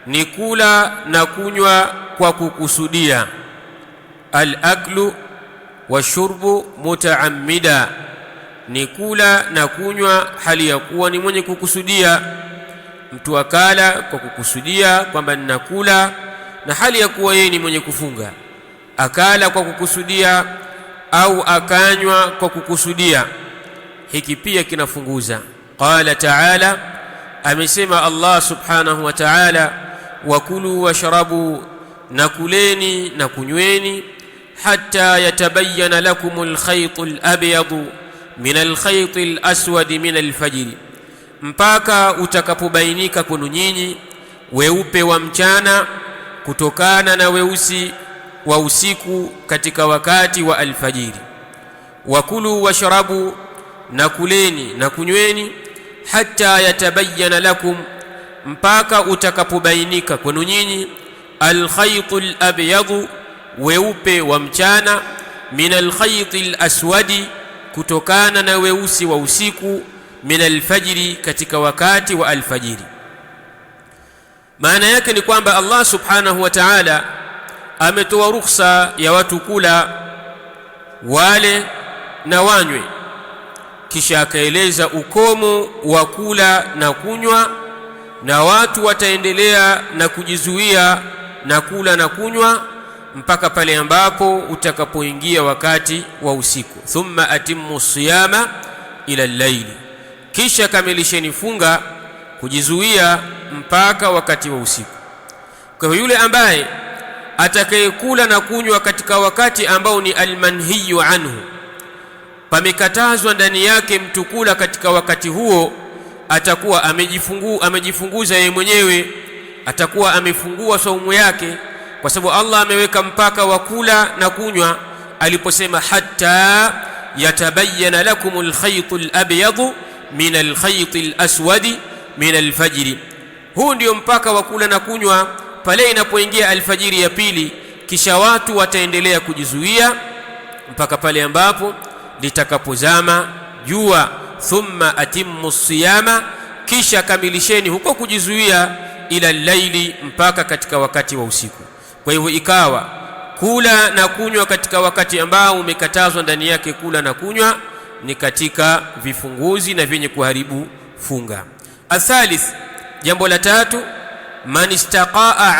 ni kula na kunywa kwa kukusudia. Al-aklu washurbu mutaammida, ni kula na kunywa hali ya kuwa ni mwenye kukusudia. Mtu akala kwa kukusudia kwamba ninakula, na hali ya kuwa yeye ni mwenye kufunga. Akala kwa kukusudia au akanywa kwa kukusudia, hiki pia kinafunguza. Qala ta'ala, amesema Allah subhanahu wa ta'ala, wakulu washrabu, na kuleni na kunyweni, hatta yatabayyana lakumul khaytul abyadu min alkhaytil aswadi min alfajri, mpaka utakapobainika kwenu nyinyi weupe wa mchana kutokana na weusi wa usiku katika wakati wa alfajiri. Wakulu washrabu, na kuleni na kunyweni, hatta yatabayyana lakum, mpaka utakapobainika kwenu nyinyi alkhaytul abyadu, weupe wa mchana, min alkhaytil aswadi, kutokana na weusi wa usiku, min alfajri, katika wakati wa alfajiri. Maana yake ni kwamba Allah subhanahu wa ta'ala ametoa ruhusa ya watu kula, wale na wanywe, kisha akaeleza ukomo wa kula na kunywa, na watu wataendelea na kujizuia na kula na kunywa mpaka pale ambapo utakapoingia wakati wa usiku. Thumma atimmu siyama ila al-layli, kisha kamilisheni funga, kujizuia mpaka wakati wa usiku. Kwa hivyo yule ambaye atakayekula na kunywa katika wakati ambao ni almanhiyu anhu, pamekatazwa ndani yake mtu kula katika wakati huo, atakuwa amejifunguza yeye mwenyewe, atakuwa amefungua saumu yake, kwa sababu Allah ameweka mpaka wa kula na kunywa aliposema hatta yatabayyana lakumul khaytul abyadu min alkhaytil aswadi min alfajri. Huu ndio mpaka wa kula na kunywa pale inapoingia alfajiri ya pili, kisha watu wataendelea kujizuia mpaka pale ambapo litakapozama jua. Thumma atimmu siyama, kisha kamilisheni huko kujizuia, ila al-laili, mpaka katika wakati wa usiku. Kwa hivyo ikawa kula na kunywa katika wakati ambao umekatazwa ndani yake kula na kunywa ni katika vifunguzi na vyenye kuharibu funga. Athalith, jambo la tatu, man istaqaa